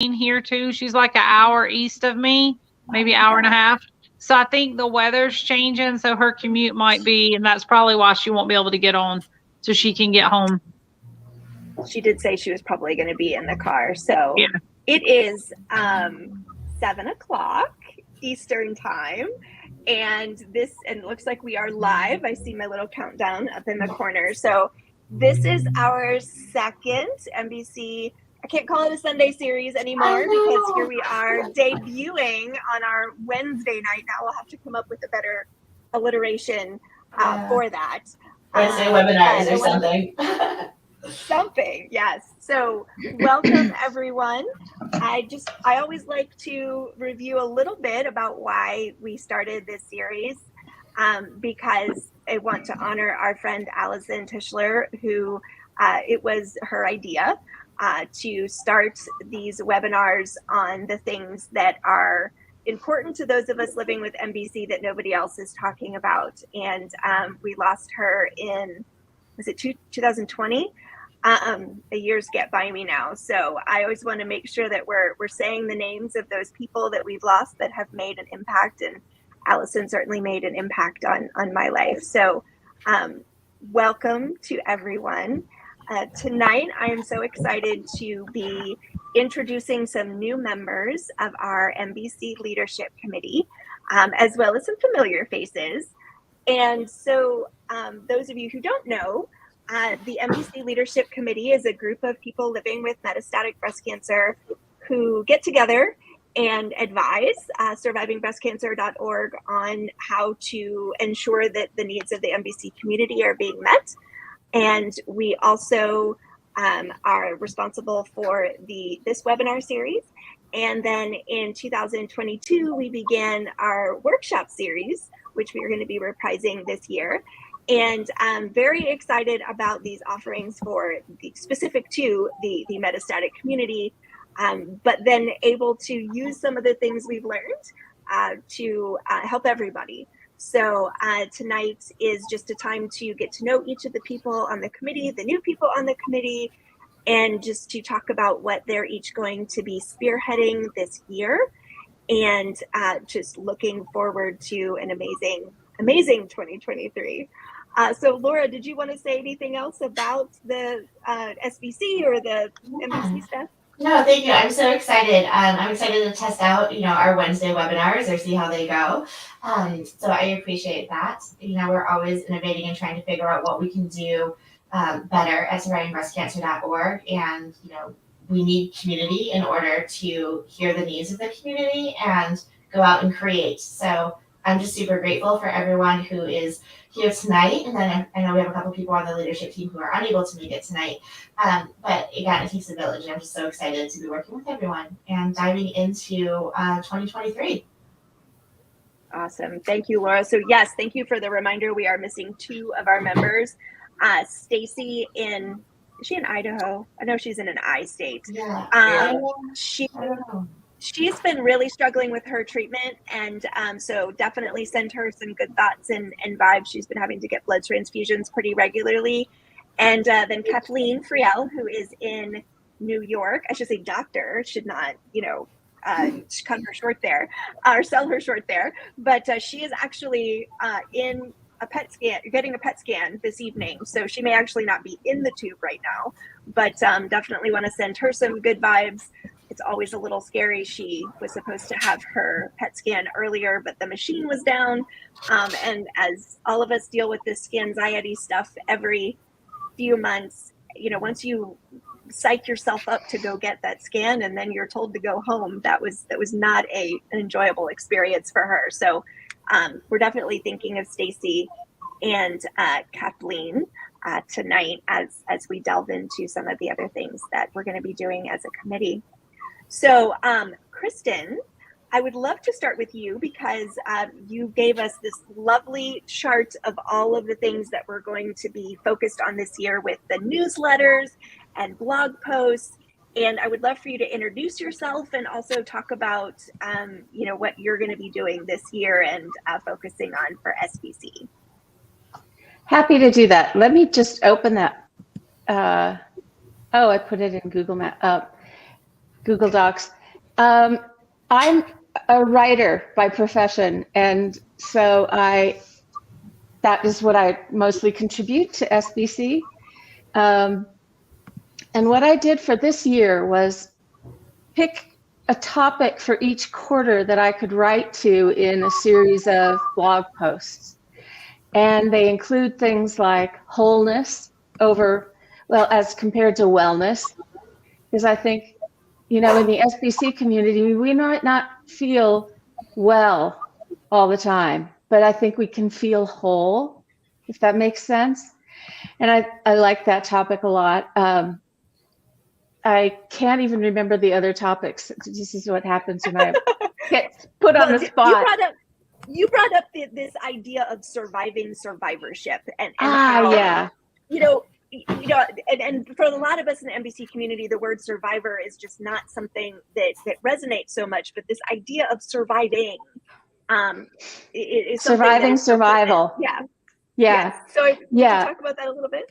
here too. She's like an hour east of me, maybe hour and a half. So I think the weather's changing, so her commute might be, and that's probably why she won't be able to get on, so she can get home. She did say she was probably going to be in the car. So yeah. It is 7:00 Eastern time. And it looks like we are live. I see my little countdown up in the corner. So this is our second MBC. I can't call it a Sunday series anymore because here we are debuting on our Wednesday night. Now we'll have to come up with a better alliteration for that. Wednesday webinars or something. Something, yes. So welcome everyone. I always like to review a little bit about why we started this series, because I want to honor our friend Allison Tischler, who it was her idea to start these webinars on the things that are important to those of us living with MBC that nobody else is talking about. And we lost her in, was it 2020? The years get by me now. So I always want to make sure that we're saying the names of those people that we've lost that have made an impact. And Allison certainly made an impact on my life. So welcome to everyone. Tonight, I am so excited to be introducing some new members of our MBC Leadership Committee, as well as some familiar faces. And so those of you who don't know, the MBC Leadership Committee is a group of people living with metastatic breast cancer who get together and advise survivingbreastcancer.org on how to ensure that the needs of the MBC community are being met. And we also are responsible for this webinar series. And then in 2022, we began our workshop series, which we are going to be reprising this year. And I'm very excited about these offerings for specific to the metastatic community, but then able to use some of the things we've learned to help everybody. So tonight is just a time to get to know each of the people on the committee, the new people on the committee, and just to talk about what they're each going to be spearheading this year, and just looking forward to an amazing 2023. So Laura, did you want to say anything else about the SBC or the MBC stuff? No, thank you. I'm so excited. I'm excited to test out, our Wednesday webinars or see how they go. So I appreciate that. We're always innovating and trying to figure out what we can do better at survivingbreastcancer.org. And, we need community in order to hear the needs of the community and go out and create. So I'm just super grateful for everyone who is here tonight. And then I know we have a couple people on the leadership team who are unable to make it tonight. But again, it takes a village. And I'm just so excited to be working with everyone and diving into 2023. Awesome. Thank you, Laura. So yes, thank you for the reminder. We are missing two of our members. Stacy is she in Idaho? I know she's in an I state. Yeah. She's been really struggling with her treatment, and so definitely send her some good thoughts and vibes. She's been having to get blood transfusions pretty regularly. And then Kathleen Friel, who is in New York, I should say doctor, should not, cut her short there or sell her short there. But she is actually in a PET scan, getting a PET scan this evening. So she may actually not be in the tube right now, but definitely want to send her some good vibes. It's always a little scary. She was supposed to have her PET scan earlier, but the machine was down. And as all of us deal with this anxiety stuff every few months, once you psych yourself up to go get that scan and then you're told to go home, that was not an enjoyable experience for her. So we're definitely thinking of Stacy and Kathleen tonight as we delve into some of the other things that we're going to be doing as a committee. So, Kristen, I would love to start with you because you gave us this lovely chart of all of the things that we're going to be focused on this year with the newsletters and blog posts. And I would love for you to introduce yourself and also talk about, what you're going to be doing this year and focusing on for SBC. Happy to do that. Let me just open that. I put it in Google Maps. Google Docs. I'm a writer by profession, and so that is what I mostly contribute to SBC. And what I did for this year was pick a topic for each quarter that I could write to in a series of blog posts. And they include things like wholeness as compared to wellness, because I think, in the SBC community, we might not feel well all the time, but I think we can feel whole, if that makes sense. And I like that topic a lot. I can't even remember the other topics. This is what happens when I get put on the spot. You brought up this idea of surviving survivorship and how, yeah. And for a lot of us in the MBC community, the word survivor is just not something that resonates so much. But this idea of surviving, is surviving survival. Yeah. Yeah. So would you talk about that a little bit?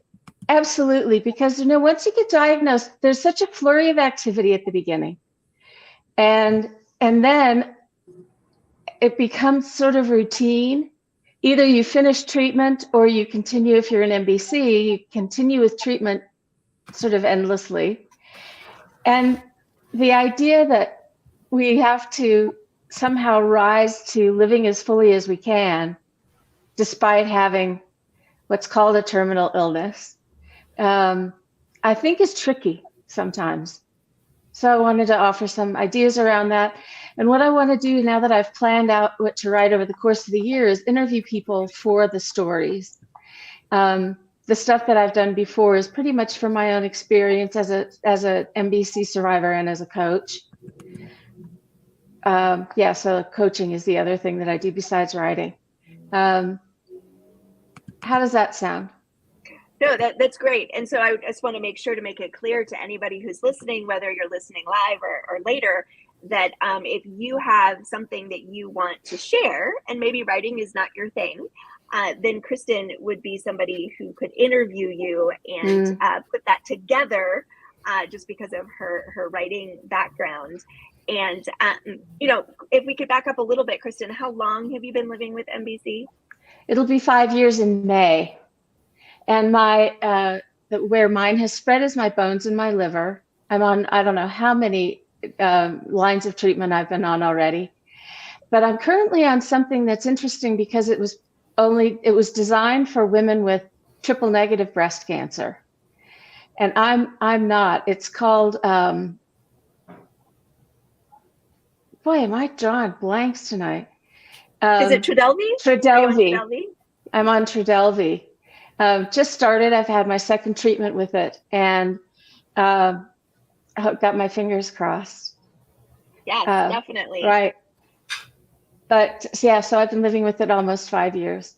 Absolutely, because once you get diagnosed, there's such a flurry of activity at the beginning, and then it becomes sort of routine. Either you finish treatment or you continue. If you're in MBC, you continue with treatment sort of endlessly. And the idea that we have to somehow rise to living as fully as we can, despite having what's called a terminal illness, I think is tricky sometimes. So I wanted to offer some ideas around that. And what I want to do now that I've planned out what to write over the course of the year is interview people for the stories. The stuff that I've done before is pretty much from my own experience as a MBC survivor and as a coach. So coaching is the other thing that I do besides writing. How does that sound? No, that's great. And so I just want to make sure to make it clear to anybody who's listening, whether you're listening live or later, that if you have something that you want to share, and maybe writing is not your thing, then Kristen would be somebody who could interview you and put that together just because of her writing background. And, if we could back up a little bit, Kristen, how long have you been living with MBC? It'll be 5 years in May. And where mine has spread is my bones and my liver. I'm on, I don't know how many lines of treatment I've been on already, but I'm currently on something that's interesting because it was designed for women with triple negative breast cancer. And I'm not. It's called, boy, am I drawing blanks tonight. Is it Trodelvy? Trodelvy. I'm on Trodelvy. Just started. I've had my second treatment with it, and got my fingers crossed. Yes, definitely. Right. But yeah, so I've been living with it almost 5 years.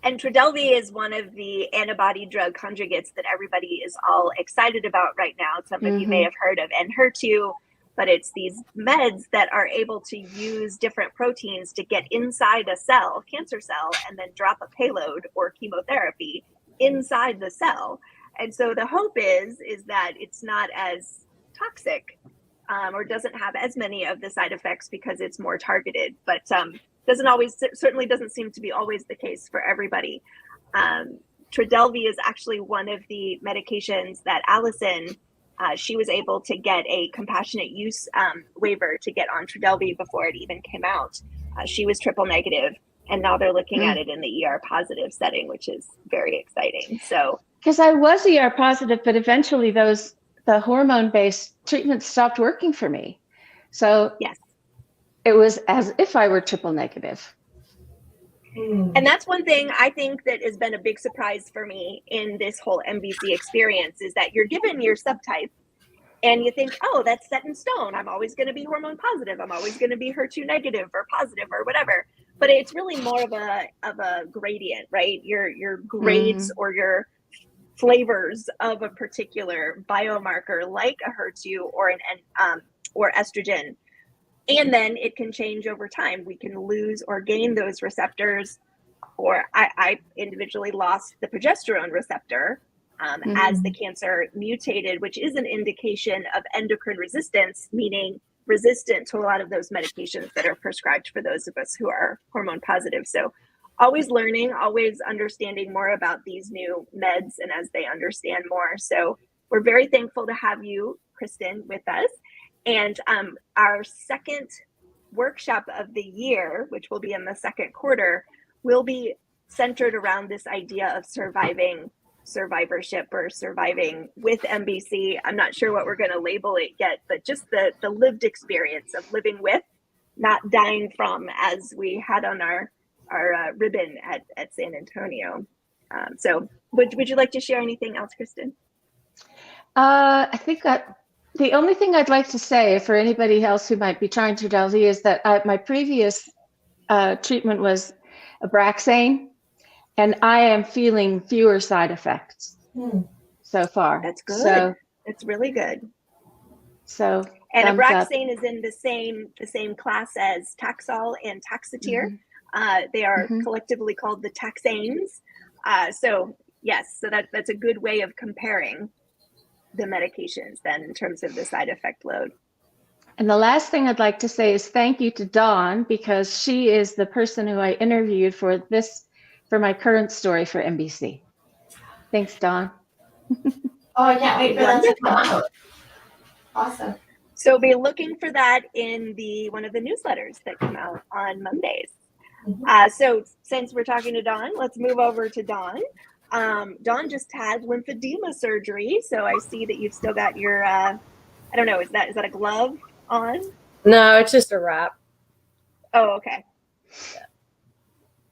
And Trodelvy is one of the antibody drug conjugates that everybody is all excited about right now. Some of you may have heard of Enhertu, but it's these meds that are able to use different proteins to get inside a cell, cancer cell, and then drop a payload or chemotherapy inside the cell. And so the hope is that it's not as toxic or doesn't have as many of the side effects because it's more targeted, but certainly doesn't seem to be always the case for everybody. Trodelvy is actually one of the medications that Allison, she was able to get a compassionate use waiver to get on Trodelvy before it even came out. She was triple negative, and now they're looking at it in the ER positive setting, which is very exciting. So, because I was ER positive, but eventually the hormone-based treatments stopped working for me. So yes, it was as if I were triple negative. And that's one thing I think that has been a big surprise for me in this whole MBC experience is that you're given your subtype and you think, oh, that's set in stone. I'm always going to be hormone positive. I'm always going to be HER2 negative or positive or whatever. But it's really more of a gradient, right? Your grades or your flavors of a particular biomarker like a HER2 or estrogen. And then it can change over time. We can lose or gain those receptors, or I individually lost the progesterone receptor as the cancer mutated, which is an indication of endocrine resistance, meaning resistant to a lot of those medications that are prescribed for those of us who are hormone positive. So always learning, always understanding more about these new meds and as they understand more. So we're very thankful to have you, Kristen, with us. And our second workshop of the year, which will be in the second quarter, will be centered around this idea of survivorship or surviving with MBC. I'm not sure what we're going to label it yet, but just the lived experience of living with, not dying from, as we had on our ribbon at San Antonio. So would you like to share anything else, Kristen? I think that the only thing I'd like to say for anybody else who might be trying Trodelvy is that my previous treatment was Abraxane, and I am feeling fewer side effects so far. That's good. So it's really good. So and Abraxane is in the same class as Taxol and Taxotere. They are collectively called the taxanes. So yes, so that's a good way of comparing the medications then in terms of the side effect load. And the last thing I'd like to say is thank you to Dawn, because she is the person who I interviewed for my current story for MBC. Thanks, Dawn. Oh, I can't wait for that to come out. Awesome. So be looking for that in one of the newsletters that come out on Mondays. So since we're talking to Dawn, let's move over to Dawn. Dawn just had lymphedema surgery, so I see that you've still got your I don't know, is that a glove on? No, it's just a wrap. Oh, okay. Yeah.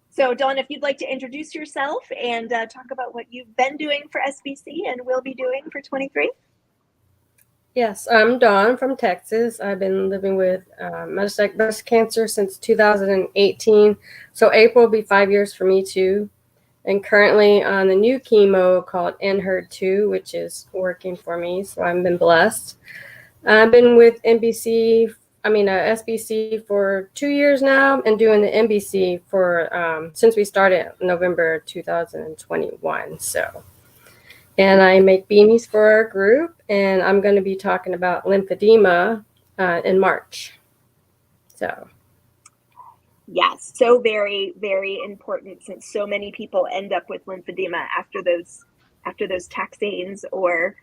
So Dawn, if you'd like to introduce yourself and talk about what you've been doing for SBC and will be doing for 23. Yes, I'm Dawn from Texas. I've been living with metastatic breast cancer since 2018. So April will be 5 years for me too. And currently on the new chemo called NHER2, which is working for me. So I've been blessed. I've been with SBC for 2 years now, and doing the MBC for since we started November 2021. So, and I make beanies for our group, and I'm going to be talking about lymphedema in March. So. Yes, so very, very important, since so many people end up with lymphedema after those taxanes or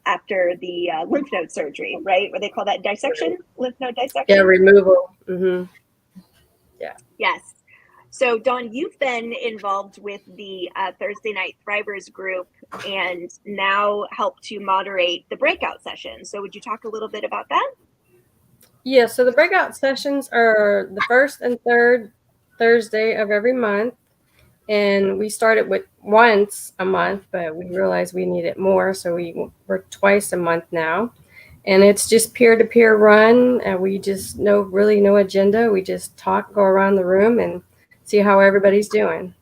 after the lymph node surgery, right? What they call that dissection, lymph node dissection. Yeah, removal. Yeah. Yes. So Dawn, you've been involved with the Thursday Night Thrivers group and now help to moderate the breakout session. So would you talk a little bit about that? Yeah, so the breakout sessions are the first and third Thursday of every month. And we started with once a month, but we realized we needed more. So we work twice a month now. And it's just peer-to-peer run. And we just really no agenda. We just talk, go around the room and see how everybody's doing.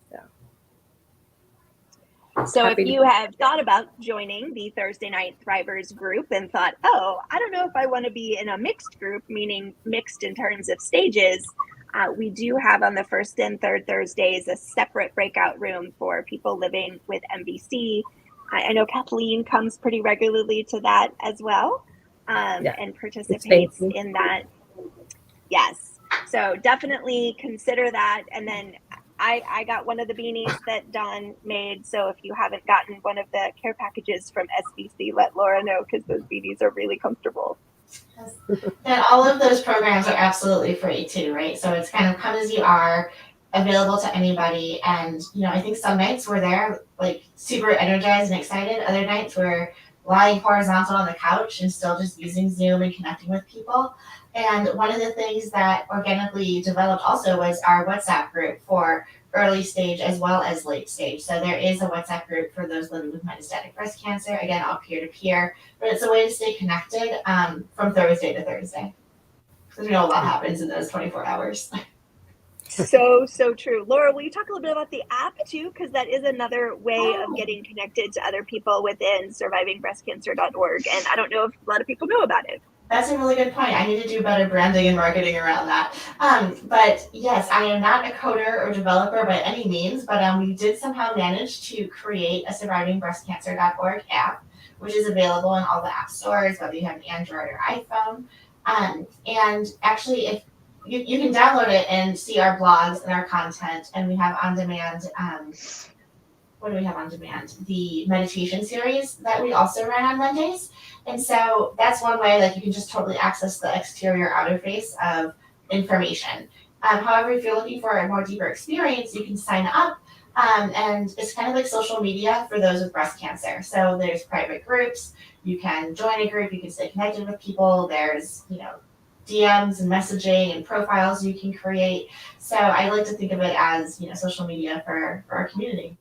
So if you have thought about joining the Thursday Night Thrivers group and thought, oh, I don't know if I want to be in a mixed group, meaning mixed in terms of stages, we do have on the first and third Thursdays a separate breakout room for people living with MBC. I know Kathleen comes pretty regularly to that as well, and participates in that. Yes, so definitely consider that. And then I got one of the beanies that Dawn made. So if you haven't gotten one of the care packages from SBC, let Laura know, because those beanies are really comfortable. And all of those programs are absolutely free too, right? So it's kind of come as you are, available to anybody. And, I think some nights we're there like super energized and excited. Other nights we're lying horizontal on the couch and still just using Zoom and connecting with people. And one of the things that organically developed also was our WhatsApp group for early stage as well as late stage. So there is a WhatsApp group for those living with metastatic breast cancer, again, all peer-to-peer, but it's a way to stay connected from Thursday to Thursday. Because a lot happens in those 24 hours. So true. Laura, will you talk a little bit about the app too? Because that is another way of getting connected to other people within survivingbreastcancer.org. And I don't know if a lot of people know about it. That's a really good point. I need to do better branding and marketing around that. But yes, I am not a coder or developer by any means, but we did somehow manage to create a survivingbreastcancer.org app, which is available in all the app stores, whether you have an Android or iPhone. And actually, if you can download it and see our blogs and our content, and we have on demand. What do we have on demand? The meditation series that we also run on Mondays. And so that's one way, like you can just totally access the exterior outer face of information. However, if you're looking for a more deeper experience, you can sign up. And it's kind of like social media for those with breast cancer. So there's private groups. You can join a group. You can stay connected with people. There's, DMs and messaging and profiles you can create. So I like to think of it as, social media for our community.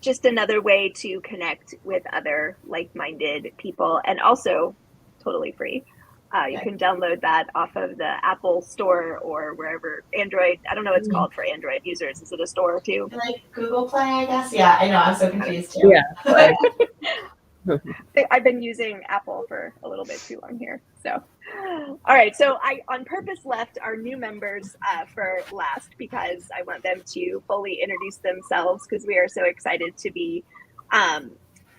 Just another way to connect with other like-minded people, and also totally free. You can download that off of the Apple Store or wherever. Android, I don't know what it's called for Android users. Is it a store too? Like Google Play, I guess. Yeah, I know. I'm so confused too. Yeah. I've been using Apple for a little bit too long here. So, all right. So I on purpose left our new members for last because I want them to fully introduce themselves, because we are so excited to be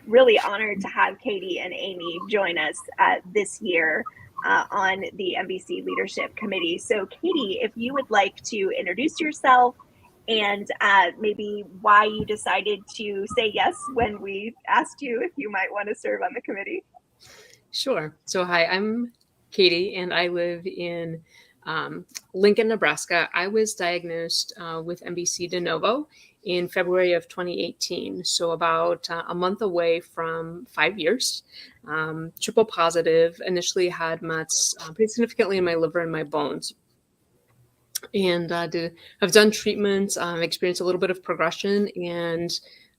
really honored to have Katie and Amy join us this year on the MBC Leadership Committee. So Katie, if you would like to introduce yourself and maybe why you decided to say yes when we asked you if you might want to serve on the committee. Sure. So hi, I'm Katie, and I live in Lincoln, Nebraska. I was diagnosed with MBC de novo in February of 2018, so about a month away from 5 years. Triple positive, initially had mets pretty significantly in my liver and my bones. And I've done treatments, experienced a little bit of progression, and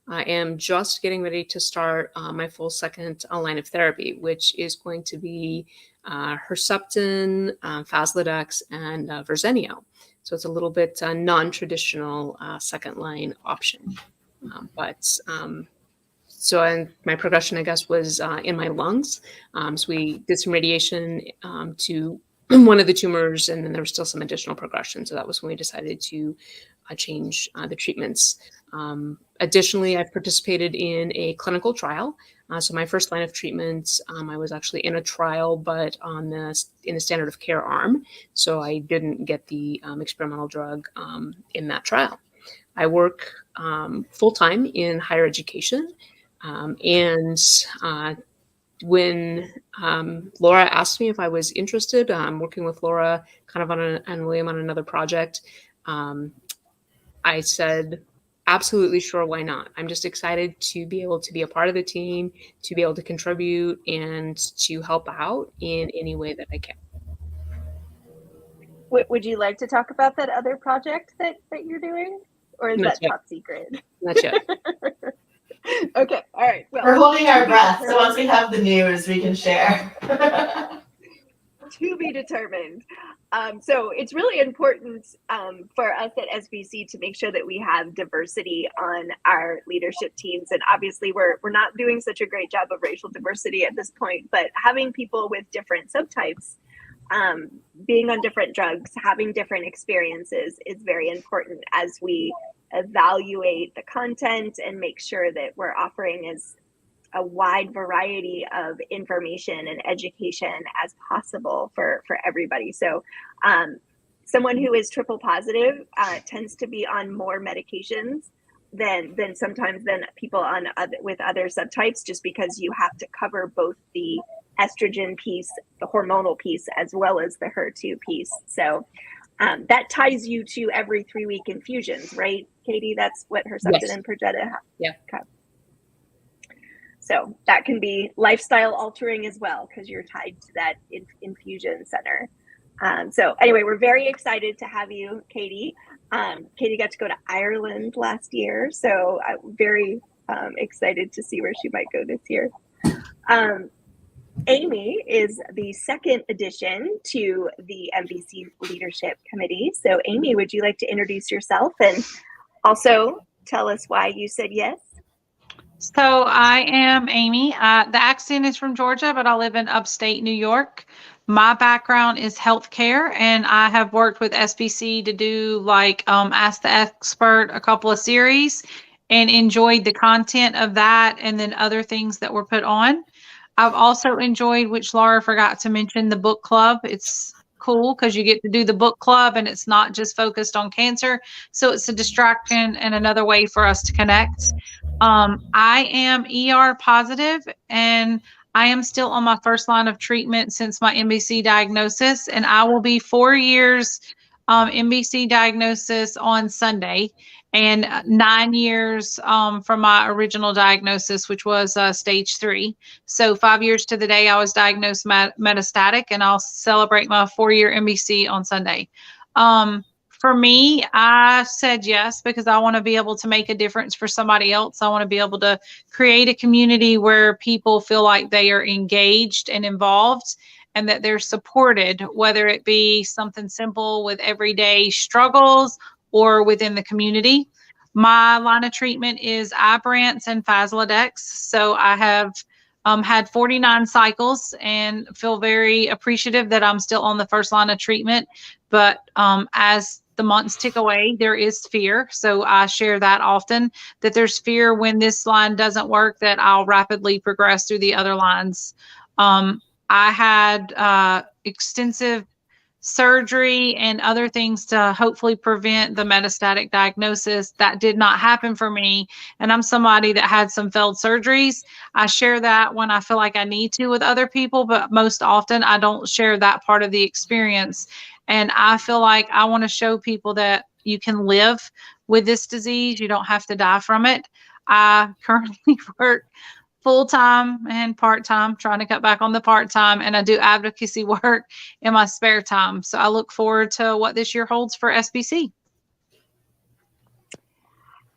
I am just getting ready to start my full second line of therapy, which is going to be Herceptin, Faslodex, and Verzenio. So it's a little bit non-traditional second line option. And my progression, I guess, was in my lungs. So we did some radiation to one of the tumors, and then there was still some additional progression. So that was when we decided to change the treatments. Additionally, I've participated in a clinical trial. So my first line of treatment, I was actually in a trial, but in the standard of care arm. So I didn't get the experimental drug in that trial. I work full-time in higher education. When Laura asked me if I was interested, I'm working with Laura kind of and William on another project. I said, absolutely sure, why not? I'm just excited to be able to be a part of the team, to be able to contribute, and to help out in any way that I can. Would you like to talk about that other project that you're doing? Or is that top secret? Not yet. Okay, all right. Well, we're holding our breath, so once we have the news, we can share. To be determined. So it's really important for us at SBC to make sure that we have diversity on our leadership teams. And obviously we're not doing such a great job of racial diversity at this point, but having people with different subtypes, being on different drugs, having different experiences is very important as we evaluate the content and make sure that we're offering as a wide variety of information and education as possible for everybody. So someone who is triple positive tends to be on more medications than sometimes than people with other subtypes, just because you have to cover both the estrogen piece, the hormonal piece, as well as the HER2 piece. So that ties you to every 3-week infusions, right, Katie? That's what Herceptin and Perjeta have. Yeah. Okay. So that can be lifestyle altering as well, because you're tied to that infusion center. So anyway, we're very excited to have you, Katie. Katie got to go to Ireland last year, so I'm very excited to see where she might go this year. Amy is the second addition to the MBC Leadership Committee. So Amy, would you like to introduce yourself and also tell us why you said yes? So I am Amy. The accent is from Georgia, but I live in upstate New York. My background is healthcare, and I have worked with SBC to do like Ask the Expert, a couple of series, and enjoyed the content of that and then other things that were put on. I've also enjoyed, which Laura forgot to mention, the book club. It's cool because you get to do the book club and it's not just focused on cancer. So it's a distraction and another way for us to connect. I am ER positive and I am still on my first line of treatment since my MBC diagnosis, and I will be 4 years MBC diagnosis on Sunday, and 9 years from my original diagnosis, which was stage 3. So 5 years to the day I was diagnosed metastatic, and I'll celebrate my 4-year MBC on Sunday. For me, I said yes because I want to be able to make a difference for somebody else. I want to be able to create a community where people feel like they are engaged and involved and that they're supported, whether it be something simple with everyday struggles or within the community. My line of treatment is Ibrance and Faslodex. So I have had 49 cycles and feel very appreciative that I'm still on the first line of treatment. But as the months tick away, there is fear. So I share that often, that there's fear when this line doesn't work, that I'll rapidly progress through the other lines. I had extensive surgery and other things to hopefully prevent the metastatic diagnosis. That did not happen for me. And I'm somebody that had some failed surgeries. I share that when I feel like I need to with other people, but most often I don't share that part of the experience. And I feel like I want to show people that you can live with this disease. You don't have to die from it. I currently work full-time and part-time, trying to cut back on the part-time, and I do advocacy work in my spare time. So I look forward to what this year holds for SBC.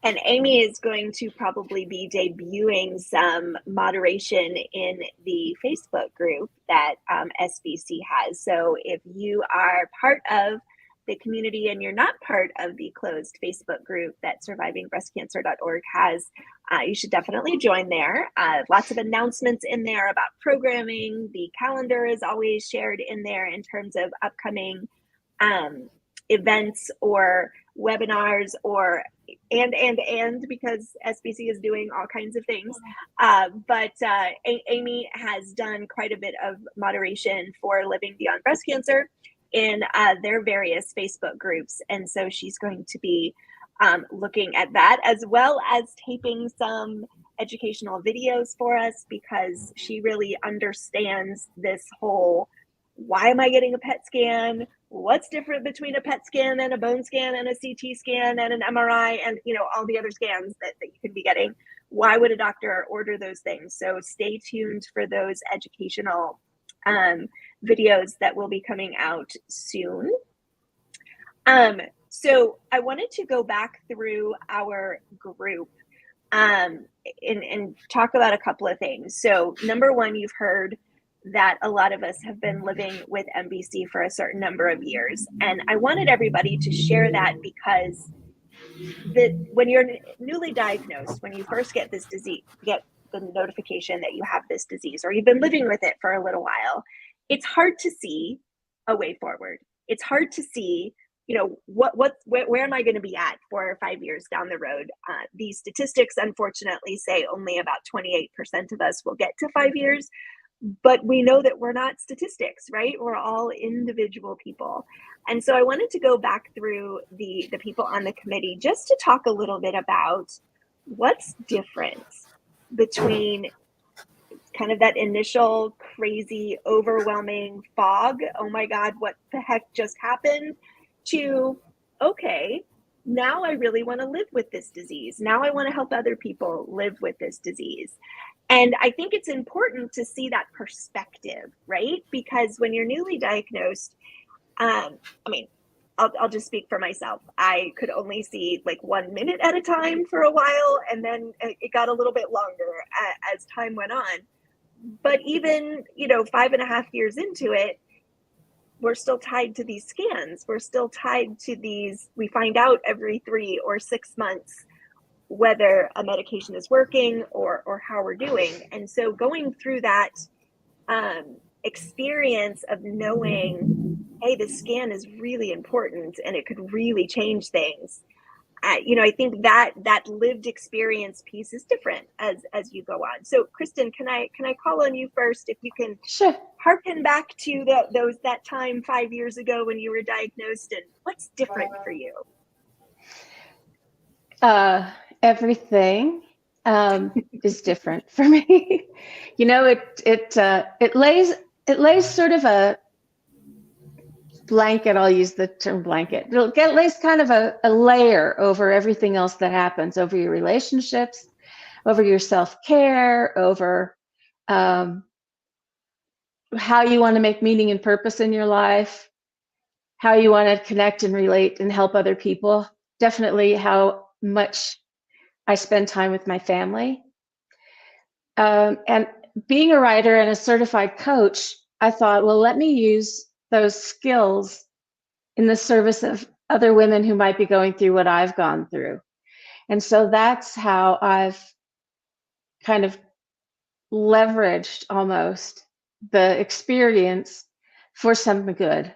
And Amy is going to probably be debuting some moderation in the Facebook group that SBC has. So if you are part of the community and you're not part of the closed Facebook group that survivingbreastcancer.org has, you should definitely join there. Lots of announcements in there about programming. The calendar is always shared in there in terms of upcoming events or webinars or and because SBC is doing all kinds of things. But Amy has done quite a bit of moderation for Living Beyond Breast Cancer in their various Facebook groups. And so she's going to be looking at that, as well as taping some educational videos for us, because she really understands this whole, why am I getting a PET scan? What's different between a PET scan and a bone scan and a CT scan and an MRI and, you know, all the other scans that you could be getting? Why would a doctor order those things? So stay tuned for those educational videos that will be coming out soon. So I wanted to go back through our group and talk about a couple of things. So number one, you've heard that a lot of us have been living with MBC for a certain number of years. And I wanted everybody to share that because when you're newly diagnosed, when you first get this disease, get the notification that you have this disease, or you've been living with it for a little while, it's hard to see a way forward. It's hard to see, you know, where am I going to be at 4 or 5 years down the road? These statistics, unfortunately, say only about 28% of us will get to 5 years. But we know that we're not statistics, right? We're all individual people. And so I wanted to go back through the people on the committee just to talk a little bit about what's different between kind of that initial crazy, overwhelming fog, oh my God, what the heck just happened, to, okay, now I really want to live with this disease. Now I want to help other people live with this disease. And I think it's important to see that perspective, right? Because when you're newly diagnosed, I mean, I'll just speak for myself. I could only see like 1 minute at a time for a while, and then it got a little bit longer as time went on. But even, 5.5 years into it, we're still tied to these scans. We're still tied to these, we find out every 3 or 6 months whether a medication is working or how we're doing. And so going through that experience of knowing, hey, the scan is really important and it could really change things. I think that lived experience piece is different as you go on. So Kristen, can I call on you first, if you can Sure. harken back to that time 5 years ago when you were diagnosed, and what's different for you? Everything is different for me. It lays sort of a blanket. I'll use the term blanket. It lays kind of a layer over everything else that happens, over your relationships, over your self-care, over how you want to make meaning and purpose in your life, how you want to connect and relate and help other people. Definitely how much I spend time with my family. And being a writer and a certified coach, I thought, well, let me use those skills in the service of other women who might be going through what I've gone through. And so that's how I've kind of leveraged almost the experience for some good.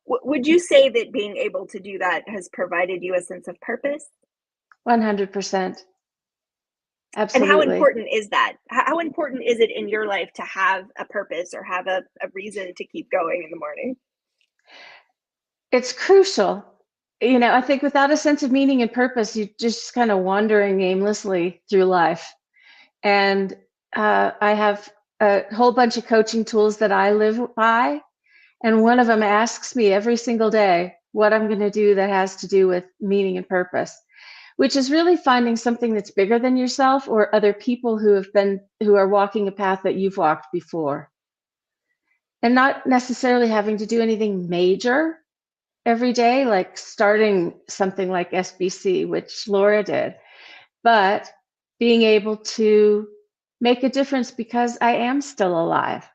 Would you say that being able to do that has provided you a sense of purpose? 100%. Absolutely. And how important is that? How important is it in your life to have a purpose or have a reason to keep going in the morning? It's crucial. I think without a sense of meaning and purpose, you're just kind of wandering aimlessly through life. And I have a whole bunch of coaching tools that I live by. And one of them asks me every single day what I'm going to do that has to do with meaning and purpose, which is really finding something that's bigger than yourself or other people who are walking a path that you've walked before. And not necessarily having to do anything major every day, like starting something like SBC, which Laura did, but being able to make a difference because I am still alive.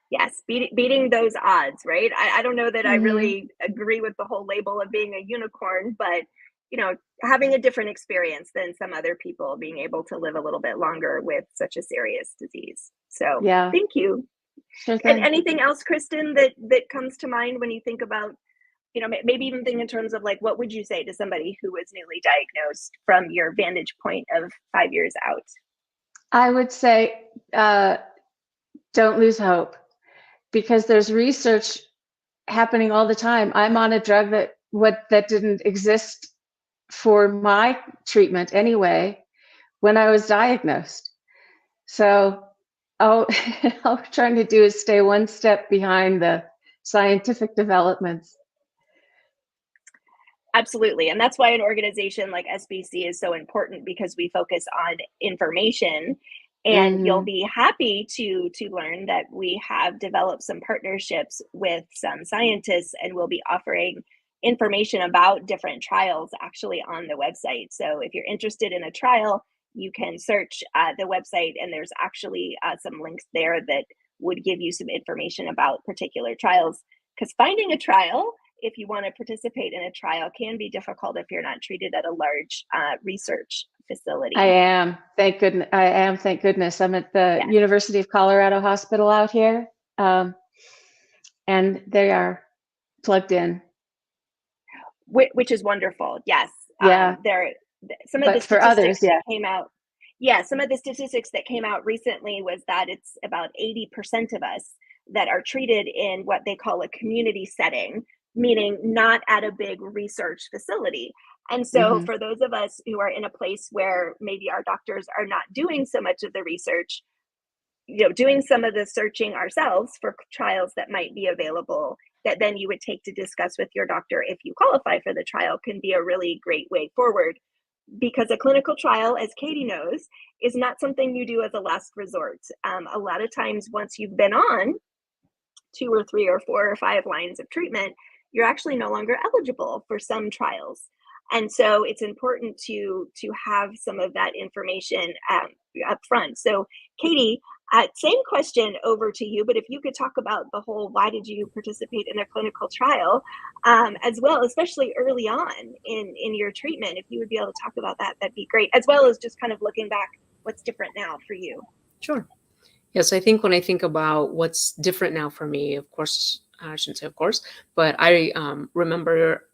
Yes, beating those odds, right? I don't know that I really agree with the whole label of being a unicorn, but having a different experience than some other people, being able to live a little bit longer with such a serious disease. So yeah, thank you. Sure thing. And anything else, Kristen, that comes to mind when you think about, maybe even think in terms of like, what would you say to somebody who was newly diagnosed from your vantage point of 5 years out? I would say, don't lose hope, because there's research happening all the time. I'm on a drug that didn't exist for my treatment anyway when I was diagnosed. So all I'm trying to do is stay one step behind the scientific developments. Absolutely. And that's why an organization like SBC is so important, because we focus on information. And you'll be happy to learn that we have developed some partnerships with some scientists, and we'll be offering information about different trials actually on the website. So if you're interested in a trial, you can search the website, and there's actually some links there that would give you some information about particular trials. Because finding a trial, if you want to participate in a trial, can be difficult if you're not treated at a large research facility. I am, thank goodness. I'm at the University of Colorado Hospital out here, and they are plugged in. Which is wonderful. Yes. Yeah. Some of the statistics that came out. Yeah, some of the statistics that came out recently was that it's about 80% of us that are treated in what they call a community setting, meaning not at a big research facility. And so for those of us who are in a place where maybe our doctors are not doing so much of the research, doing some of the searching ourselves for trials that might be available that then you would take to discuss with your doctor if you qualify for the trial can be a really great way forward. Because a clinical trial, as Katie knows, is not something you do as a last resort. A lot of times, once you've been on 2 or 3 or 4 or 5 lines of treatment, you're actually no longer eligible for some trials. And so it's important to have some of that information up front. So Katie, Same question over to you, but if you could talk about the whole, why did you participate in a clinical trial, as well, especially early on in your treatment, if you would be able to talk about that, that'd be great, as well as just kind of looking back, what's different now for you? Sure. Yes, I think when I think about what's different now for me, of course, I shouldn't say of course, but I remember,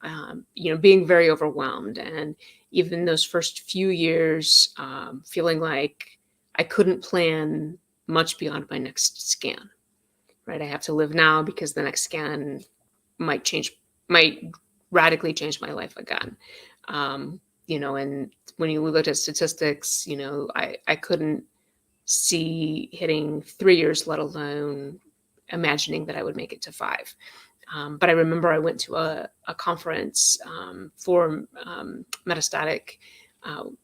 being very overwhelmed, and even those first few years, feeling like I couldn't plan much beyond my next scan. Right, I have to live now because the next scan might radically change my life again. And when you look at statistics, I couldn't see hitting 3 years, let alone imagining that I would make it to 5. But I remember I went to a conference for metastatic,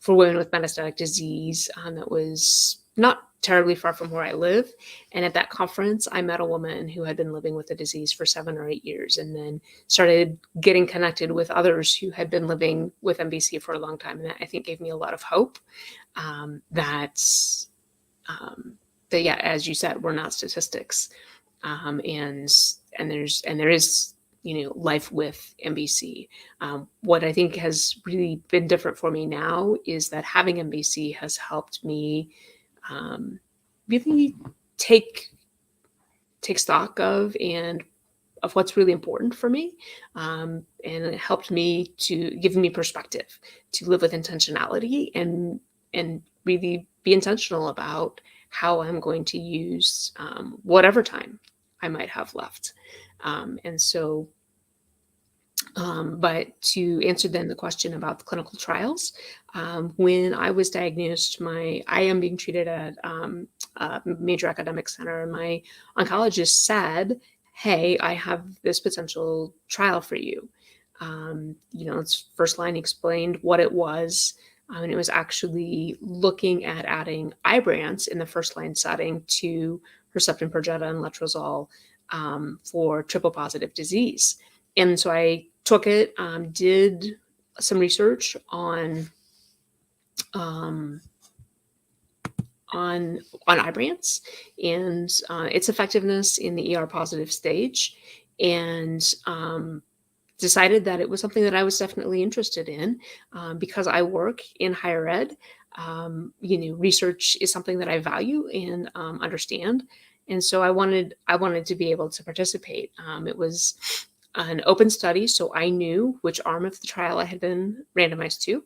for women with metastatic disease that was not terribly far from where I live. And at that conference, I met a woman who had been living with the disease for 7 or 8 years, and then started getting connected with others who had been living with MBC for a long time. And that, I think, gave me a lot of hope that yeah, as you said, we're not statistics, and there is life with MBC. What I think has really been different for me now is that having MBC has helped me really take stock of what's really important for me, and it helped me to give me perspective to live with intentionality and really be intentional about how I'm going to use whatever time I might have left. But to answer then the question about the clinical trials, when I was diagnosed, I am being treated at a major academic center, and my oncologist said, "Hey, I have this potential trial for you." Its first line explained what it was. And it was actually looking at adding Ibrance in the first line setting to Herceptin, Perjeta, and Letrozole for triple positive disease. And so I took it, did some research on Ibrance and its effectiveness in the ER positive stage, and decided that it was something that I was definitely interested in, because I work in higher ed. Research is something that I value and understand, and so I wanted to be able to participate. It was an open study, so I knew which arm of the trial I had been randomized to,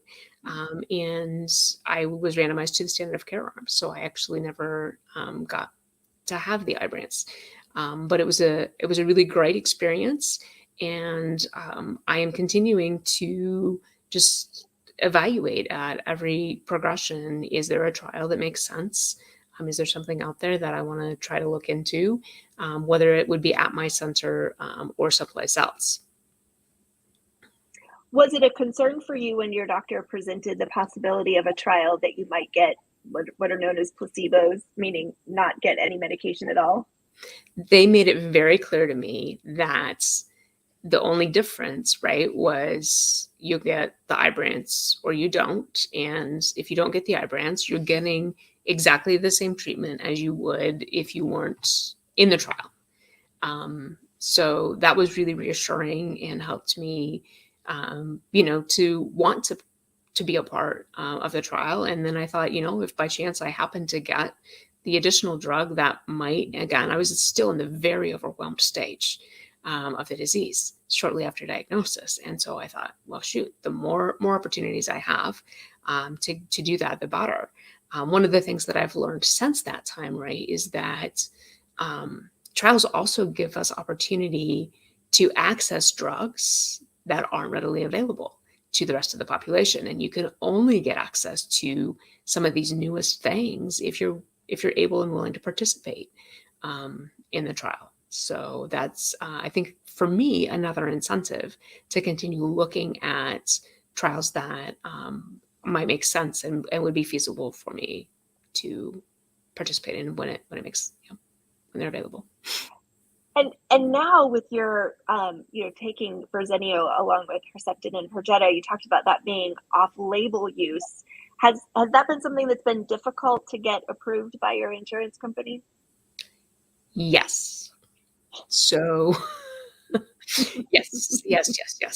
and I was randomized to the standard of care arm. So I actually never got to have the Ibrance, but it was a really great experience. And I am continuing to just evaluate at every progression. Is there a trial that makes sense? Is there something out there that I want to try to look into, whether it would be at my center or someplace else? Was it a concern for you when your doctor presented the possibility of a trial that you might get what are known as placebos, meaning not get any medication at all? They made it very clear to me that the only difference, right, was you get the Ibrance or you don't. And if you don't get the Ibrance, you're getting exactly the same treatment as you would if you weren't in the trial. So that was really reassuring and helped me, to want to be a part of the trial. And then I thought, if by chance I happened to get the additional drug that might, again, I was still in the very overwhelmed stage of the disease shortly after diagnosis. And so I thought, well, shoot, the more opportunities I have to do that, the better. One of the things that I've learned since that time, right, is that trials also give us opportunity to access drugs that aren't readily available to the rest of the population. And you can only get access to some of these newest things if you're able and willing to participate in the trial. So that's, I think, for me, another incentive to continue looking at trials that might make sense and would be feasible for me to participate in when it makes, when they're available. And now with your taking Verzenio along with Herceptin and Perjeta, you talked about that being off-label use. Has that been something that's been difficult to get approved by your insurance company? Yes. So yes.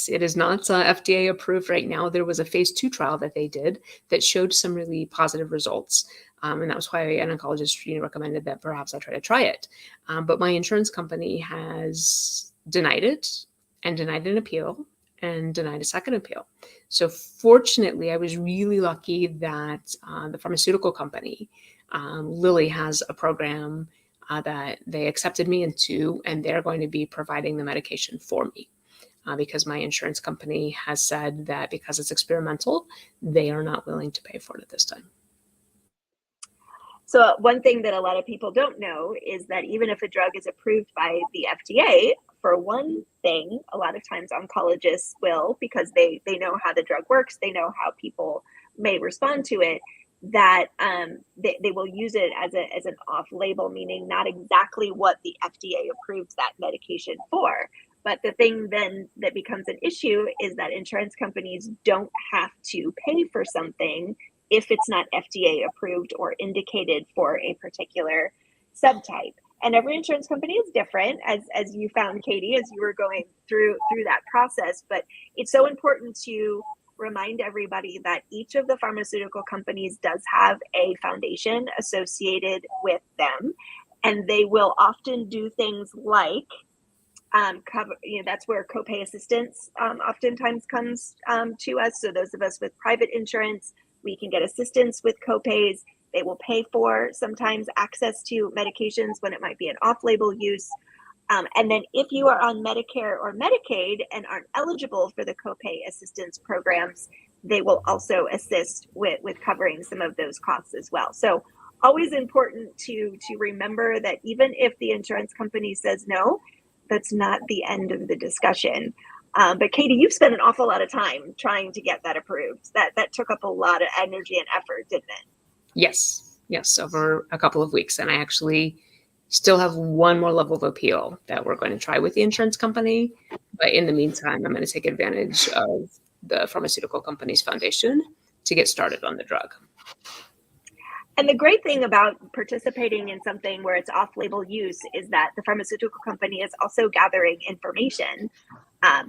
It is not FDA approved right now. There was a phase 2 trial that they did that showed some really positive results. And that was why an oncologist recommended that perhaps I try it. But my insurance company has denied it and denied an appeal and denied a second appeal. So fortunately, I was really lucky that the pharmaceutical company, Lilly, has a program that they accepted me into, and they're going to be providing the medication for me because my insurance company has said that because it's experimental, they are not willing to pay for it at this time. So one thing that a lot of people don't know is that even if a drug is approved by the FDA, for one thing, a lot of times oncologists will, because they know how the drug works, they know how people may respond to it, that they will use it as an off-label, meaning not exactly what the FDA approves that medication for. But the thing then that becomes an issue is that insurance companies don't have to pay for something if it's not FDA approved or indicated for a particular subtype. And every insurance company is different, as you found, Katie, as you were going through that process. But it's so important to remind everybody that each of the pharmaceutical companies does have a foundation associated with them, and they will often do things like cover, that's where copay assistance oftentimes comes to us. So those of us with private insurance, we can get assistance with copays. They will pay for sometimes access to medications when it might be an off-label use. And then if you are on Medicare or Medicaid and aren't eligible for the copay assistance programs, they will also assist with covering some of those costs as well. So always important to remember that even if the insurance company says no, that's not the end of the discussion. But Katie, you've spent an awful lot of time trying to get that approved. That took up a lot of energy and effort, didn't it? Yes, over a couple of weeks. And I actually still have one more level of appeal that we're going to try with the insurance company. But in the meantime, I'm going to take advantage of the pharmaceutical company's foundation to get started on the drug. And the great thing about participating in something where it's off-label use is that the pharmaceutical company is also gathering information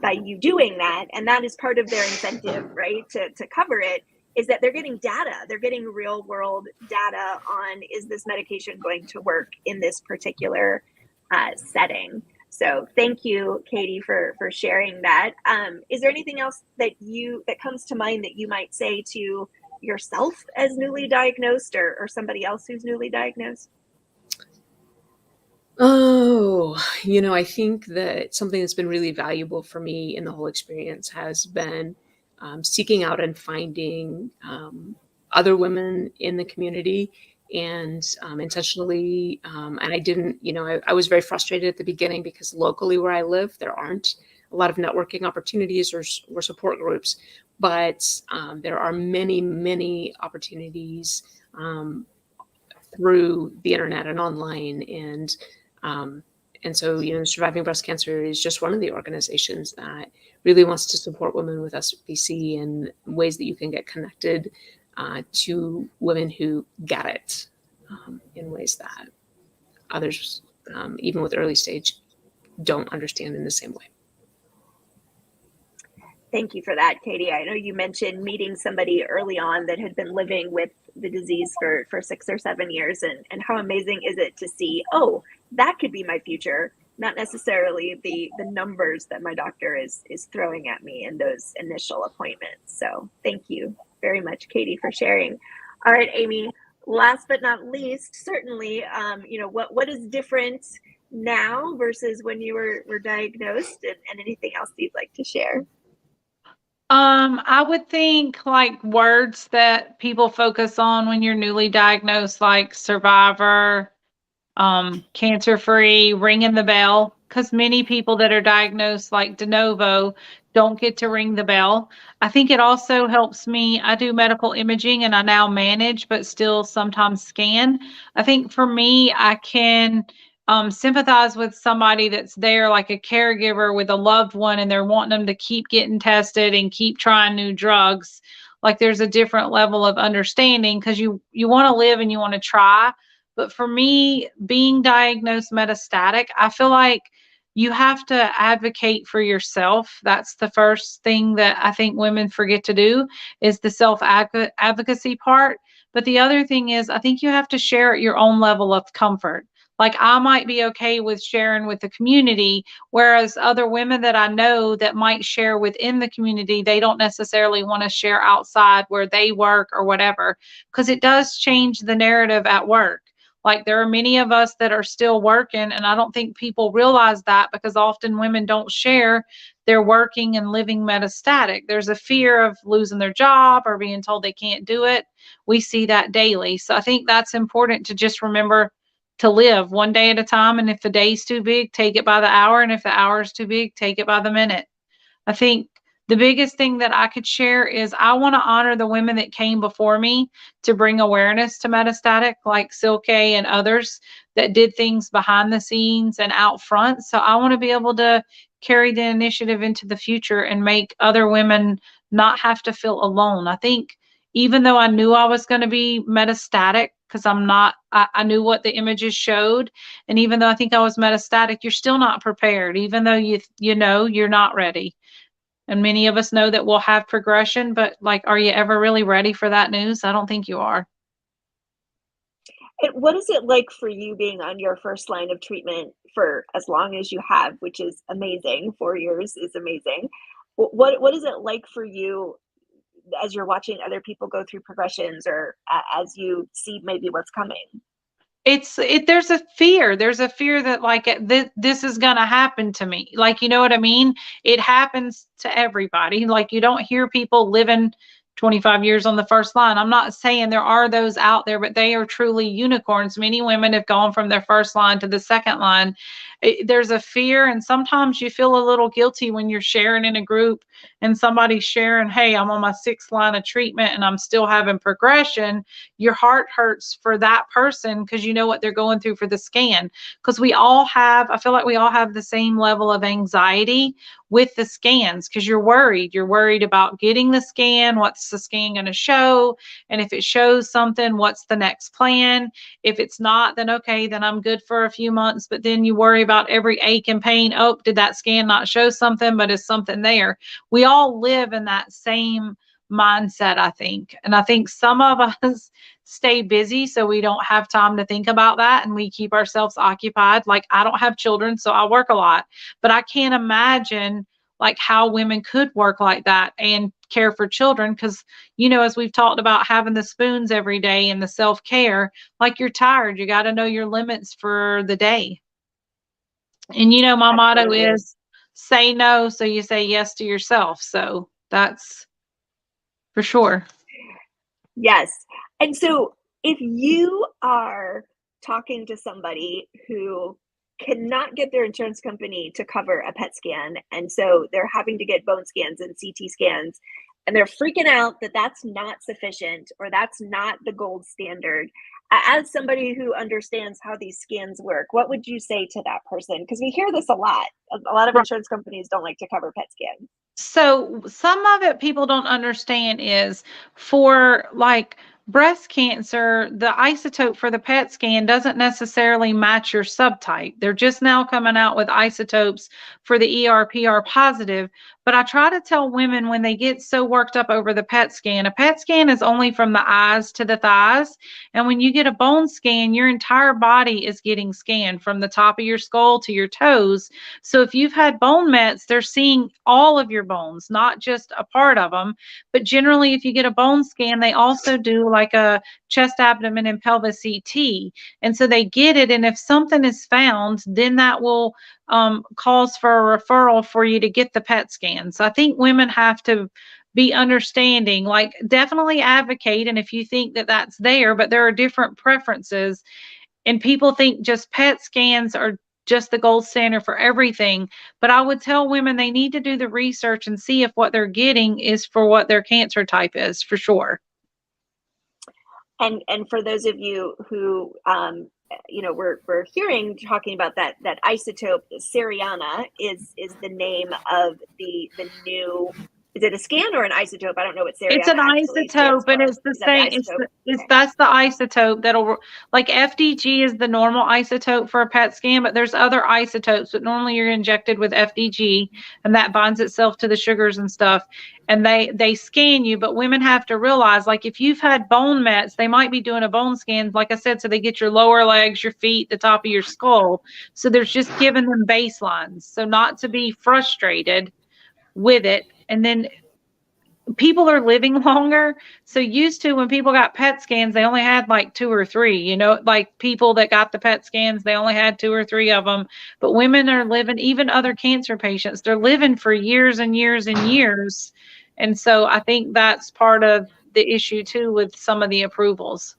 by you doing that. And that is part of their incentive, right, to cover it, is that they're getting data. They're getting real world data on, is this medication going to work in this particular setting? So thank you, Katie, for sharing that. Is there anything else that comes to mind that you might say to yourself as newly diagnosed or somebody else who's newly diagnosed? Oh, I think that something that's been really valuable for me in the whole experience has been seeking out and finding other women in the community and intentionally, and I didn't, I was very frustrated at the beginning because locally where I live, there aren't a lot of networking opportunities or support groups, but there are many, many opportunities through the internet and online. And so, Surviving Breast Cancer is just one of the organizations that really wants to support women with SBC and ways that you can get connected to women who get it in ways that others, even with early stage, don't understand in the same way. Thank you for that, Katie. I know you mentioned meeting somebody early on that had been living with the disease for 6 or 7 years, and how amazing is it to see, oh, that could be my future, not necessarily the numbers that my doctor is throwing at me in those initial appointments. So thank you very much, Katie, for sharing. All right, Amy, last but not least, certainly, what is different now versus when you were diagnosed, and anything else you'd like to share? I would think like words that people focus on when you're newly diagnosed, like survivor, cancer-free, ringing the bell, because many people that are diagnosed like de novo don't get to ring the bell. I think it also helps me. I do medical imaging and I now manage, but still sometimes scan. I think for me, I can sympathize with somebody that's there, like a caregiver with a loved one, and they're wanting them to keep getting tested and keep trying new drugs. like there's a different level of understanding because you want to live and you want to try. But for me, being diagnosed metastatic, I feel like you have to advocate for yourself. That's the first thing that I think women forget to do, is the self advocacy part. But the other thing is, I think you have to share at your own level of comfort. Like I might be okay with sharing with the community, whereas other women that I know that might share within the community, they don't necessarily want to share outside where they work or whatever, because it does change the narrative at work. Like there are many of us that are still working, and I don't think people realize that because often women don't share they're working and living metastatic. There's a fear of losing their job or being told they can't do it. We see that daily. So I think that's important to just remember to live one day at a time. And if the day's too big, take it by the hour. And if the hour is too big, take it by the minute. I think the biggest thing that I could share is I want to honor the women that came before me to bring awareness to metastatic, like Silke and others that did things behind the scenes and out front. So I want to be able to carry the initiative into the future and make other women not have to feel alone. I think even though I knew I was going to be metastatic, because I knew what the images showed. And even though I think I was metastatic, you're still not prepared, even though you know you're not ready. And many of us know that we'll have progression, but like, are you ever really ready for that news? I don't think you are. And what is it like for you being on your first line of treatment for as long as you have, which is amazing. 4 years is amazing. What is it like for you as you're watching other people go through progressions, or as you see maybe what's coming? There's a fear. There's a fear that like this is going to happen to me. Like, you know what I mean? It happens to everybody. Like you don't hear people living 25 years on the first line. I'm not saying there are those out there, but they are truly unicorns. Many women have gone from their first line to the second line. There's a fear, and sometimes you feel a little guilty when you're sharing in a group and somebody's sharing, hey, I'm on my 6th line of treatment and I'm still having progression. Your heart hurts for that person because you know what they're going through for the scan. Because I feel like we all have the same level of anxiety with the scans, because you're worried about getting the scan. What's the scan going to show? And if it shows something, what's the next plan? If it's not, then okay, then I'm good for a few months. But then you worry about every ache and pain. Oh, did that scan not show something? But is something there? We all live in that same mindset, I think. And I think some of us stay busy so we don't have time to think about that, and we keep ourselves occupied. Like I don't have children, so I work a lot, but I can't imagine like how women could work like that and care for children, because as we've talked about having the spoons every day and the self-care, like you're tired, you got to know your limits for the day. And my motto is say no so you say yes to yourself. So that's for sure. Yes. And so if you are talking to somebody who cannot get their insurance company to cover a PET scan, and so they're having to get bone scans and CT scans, and they're freaking out that that's not sufficient or that's not the gold standard, as somebody who understands how these scans work, what would you say to that person? Because we hear this a lot. A lot of insurance companies don't like to cover PET scans. So some of it people don't understand is for like breast cancer, the isotope for the PET scan doesn't necessarily match your subtype. They're just now coming out with isotopes for the ER/PR positive. But I try to tell women when they get so worked up over the PET scan, a PET scan is only from the eyes to the thighs. And when you get a bone scan, your entire body is getting scanned from the top of your skull to your toes. So if you've had bone mets, they're seeing all of your bones, not just a part of them. But generally, if you get a bone scan, they also do like a chest, abdomen, and pelvis CT. And so they get it. And if something is found, then that will cause for a referral for you to get the PET scan. So I think women have to be understanding, like definitely advocate. And if you think that that's there, but there are different preferences, and people think just PET scans are just the gold standard for everything. But I would tell women they need to do the research and see if what they're getting is for what their cancer type is, for sure. And for those of you who we're hearing talking about that isotope, Cerianna is the name of the is it a scan or an isotope? I don't know what Ceriac It's an actually stands isotope, and for. it's the Is that same. isotope? It's Okay. that's the isotope that'll, like, FDG is the normal isotope for a PET scan, but there's other isotopes. But normally you're injected with FDG, and that binds itself to the sugars and stuff. And they scan you, but women have to realize, like, if you've had bone mets, they might be doing a bone scan, like I said, so they get your lower legs, your feet, the top of your skull. So there's just giving them baselines, so not to be frustrated with it. And then people are living longer. So used to, when people got PET scans, they only had like 2 or 3, you know, like people that got the PET scans, they only had 2 or 3 of them. But women are living, even other cancer patients, they're living for years and years and years. And so I think that's part of the issue too with some of the approvals.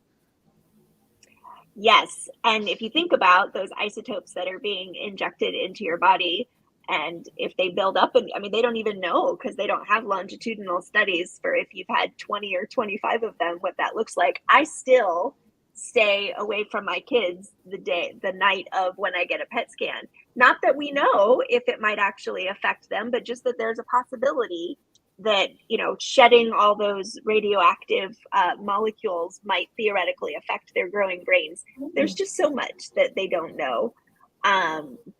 Yes. And if you think about those isotopes that are being injected into your body, and if they build up, and I mean, they don't even know because they don't have longitudinal studies for if you've had 20 or 25 of them, what that looks like. I still stay away from my kids the night of when I get a PET scan. Not that we know if it might actually affect them, but just that there's a possibility that, you know, shedding all those radioactive molecules might theoretically affect their growing brains. There's just so much that they don't know.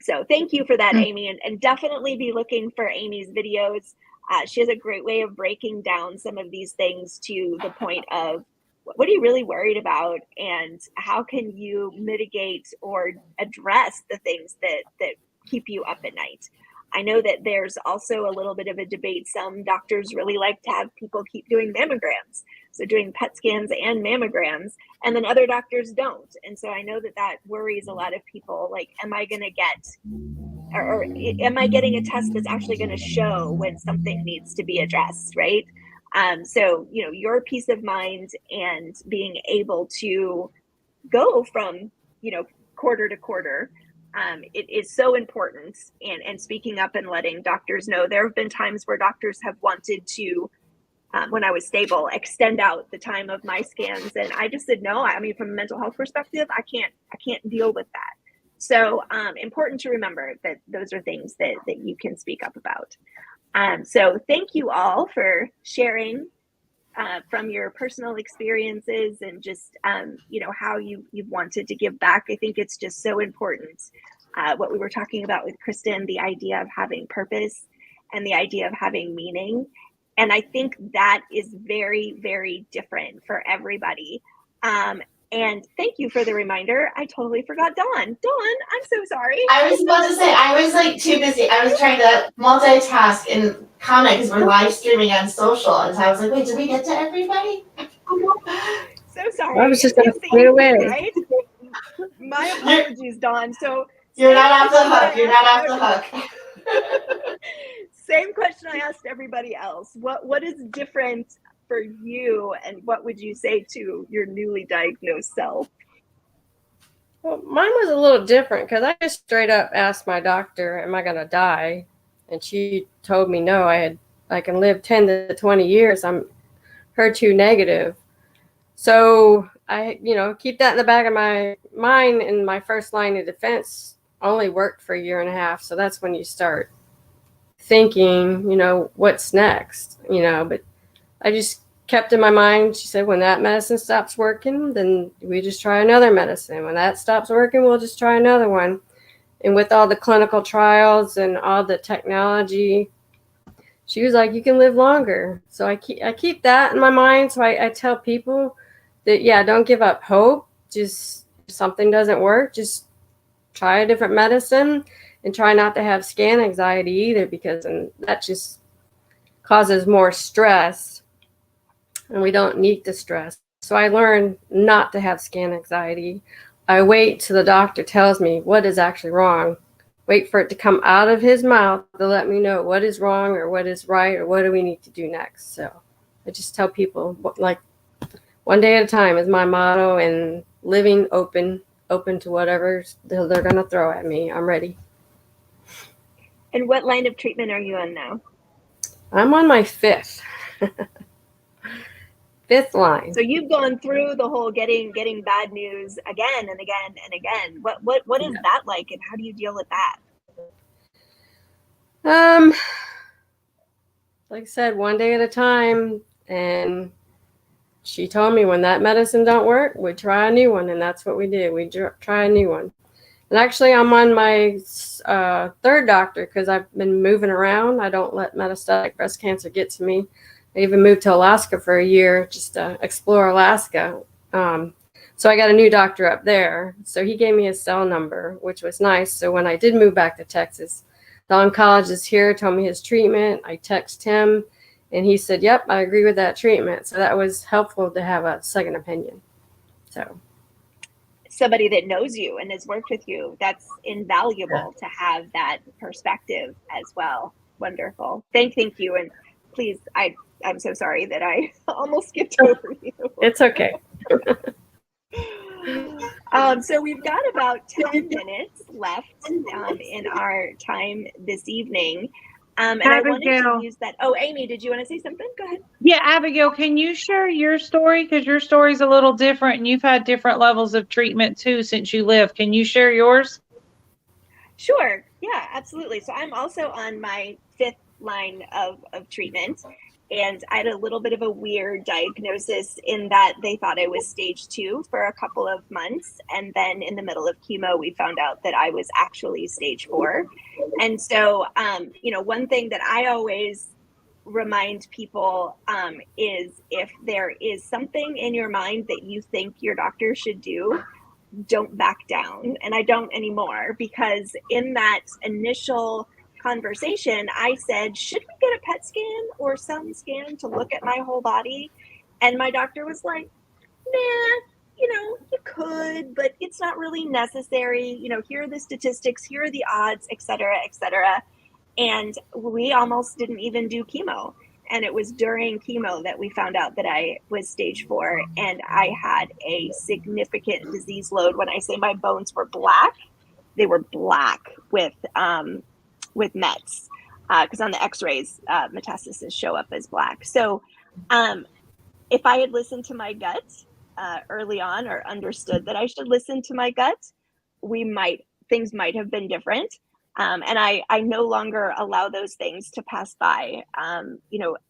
So thank you for that, Amy, and definitely be looking for Amy's videos. She has a great way of breaking down some of these things to the point of what are you really worried about, and how can you mitigate or address the things that keep you up at night. I know that there's also a little bit of a debate. Some doctors really like to have people keep doing mammograms, so doing PET scans and mammograms, and then other doctors don't. And so I know that worries a lot of people, like, am I going to get, or am I getting a test that's actually going to show when something needs to be addressed, right? So, you know, your peace of mind and being able to go from, you know, quarter to quarter, it is so important. And speaking up and letting doctors know. There have been times where doctors have wanted to, when I was stable, extend out the time of my scans, and I just said no. I mean, from a mental health perspective, I can't deal with that. So important to remember that those are things that you can speak up about. So thank you all for sharing from your personal experiences and just, you know, how you've wanted to give back. I think it's just so important. What we were talking about with Kristen, the idea of having purpose and the idea of having meaning. And I think that is very, very different for everybody. And thank you for the reminder. I totally forgot Dawn. Dawn, I'm so sorry. I was about to say, I was like too busy. I was trying to multitask and comment because we're live streaming on social. And so I was like, wait, did we get to everybody? So sorry. I was just going to It's the put it away. evening, right? My apologies, Dawn. So You're not off the hook. You're not off the hook. Same question I asked everybody else. What is different for you, and what would you say to your newly diagnosed self? Well, mine was a little different because I just straight up asked my doctor, am I going to die? And she told me, no, I can live 10 to 20 years. I'm HER2 negative. So I, you know, keep that in the back of my mind, and my first line of defense only worked for a year and a half. So that's when you start thinking, you know, what's next, you know, but I just kept in my mind, she said, when that medicine stops working, then we just try another medicine. When that stops working, we'll just try another one. And with all the clinical trials and all the technology, she was like, you can live longer. So I keep that in my mind. So I tell people that, yeah, don't give up hope. Just if something doesn't work, just try a different medicine, and try not to have scan anxiety either, because that just causes more stress, and we don't need the stress. So I learned not to have scan anxiety. I wait till the doctor tells me what is actually wrong. Wait for it to come out of his mouth to let me know what is wrong or what is right or what do we need to do next. So I just tell people, like, one day at a time is my motto, and living open to whatever they're going to throw at me. I'm ready. And what line of treatment are you on now? I'm on my fifth line. So you've gone through the whole getting bad news again and again and again. What is that like, and how do you deal with that? like I said, one day at a time. And she told me when that medicine don't work, we try a new one. And that's what we did. We try a new one. And actually, I'm on my third doctor because I've been moving around. I don't let metastatic breast cancer get to me. I even moved to Alaska for a year just to explore Alaska. So I got a new doctor up there. So he gave me his cell number, which was nice. So when I did move back to Texas, the oncologist here told me his treatment. I texted him, and he said, yep, I agree with that treatment. So that was helpful to have a second opinion. So somebody that knows you and has worked with you, that's invaluable to have that perspective as well. Wonderful. Thank you. And please, I'm so sorry that I almost skipped over you. It's okay. So we've got about 10 minutes left in our time this evening. And I wanted to use that. Oh, Amy, did you want to say something? Go ahead. Yeah, Abigail, can you share your story? Because your story's a little different and you've had different levels of treatment too since you lived. Can you share yours? Sure. Yeah, absolutely. So I'm also on my 5th line of treatment. And I had a little bit of a weird diagnosis in that they thought I was stage 2 for a couple of months. And then in the middle of chemo, we found out that I was actually stage 4. And so, one thing that I always remind people is if there is something in your mind that you think your doctor should do, don't back down. And I don't anymore, because in that initial conversation, I said, should we get a PET scan or some scan to look at my whole body? And my doctor was like, nah, you could, but it's not really necessary. Here are the statistics, here are the odds, et cetera, et cetera. And we almost didn't even do chemo. And it was during chemo that we found out that I was stage 4, and I had a significant disease load. When I say my bones were black, they were black with mets, because on the x-rays, metastases show up as black. So if I had listened to my gut early on, or understood that I should listen to my gut, things might have been different. And I no longer allow those things to pass by.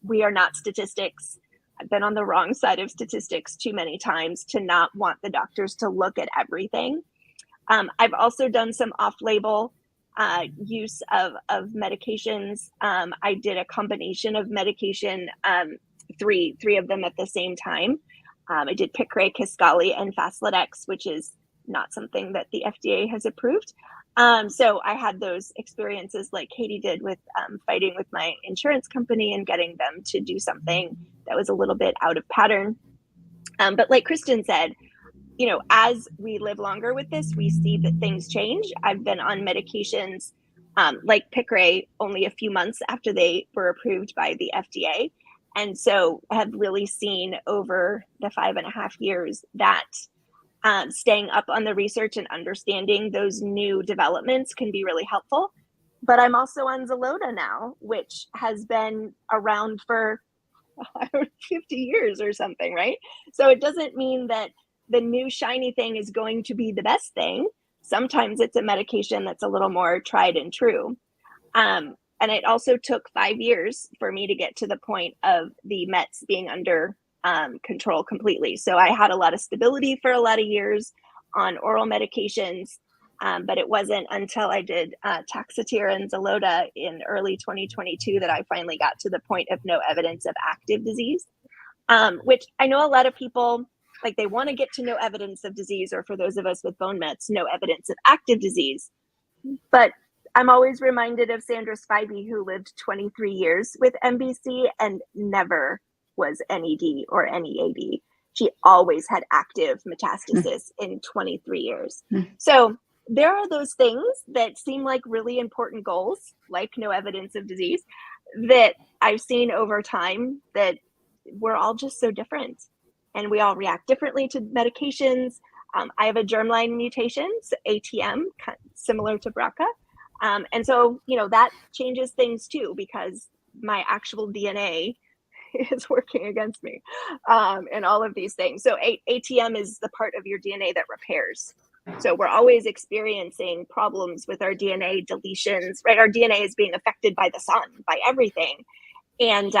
We are not statistics. I've been on the wrong side of statistics too many times to not want the doctors to look at everything. I've also done some off-label use of medications. I did a combination of medication, three of them at the same time. I did Piqray, Kisqali, and Faslodex, which is not something that the FDA has approved. So I had those experiences like Katie did with fighting with my insurance company and getting them to do something that was a little bit out of pattern. But like Kristen said, as we live longer with this, we see that things change. I've been on medications like Piqray only a few months after they were approved by the FDA. And so have really seen over the 5.5 years that staying up on the research and understanding those new developments can be really helpful. But I'm also on Xeloda now, which has been around for 50 years or something, right? So it doesn't mean that the new shiny thing is going to be the best thing. Sometimes it's a medication that's a little more tried and true. And it also took 5 years for me to get to the point of the mets being under control completely. So I had a lot of stability for a lot of years on oral medications, but it wasn't until I did Taxotere and Xeloda in early 2022 that I finally got to the point of no evidence of active disease, which I know a lot of people, like, they want to get to no evidence of disease, or for those of us with bone mets, no evidence of active disease. But I'm always reminded of Sandra Spivey, who lived 23 years with MBC and never was NED or NEAD. She always had active metastasis in 23 years. So there are those things that seem like really important goals, like no evidence of disease, that I've seen over time that we're all just so different and we all react differently to medications. I have a germline mutation, so ATM, similar to BRCA. And so, that changes things too, because my actual DNA is working against me, and all of these things. So ATM is the part of your DNA that repairs. So we're always experiencing problems with our DNA deletions, right? Our DNA is being affected by the sun, by everything. And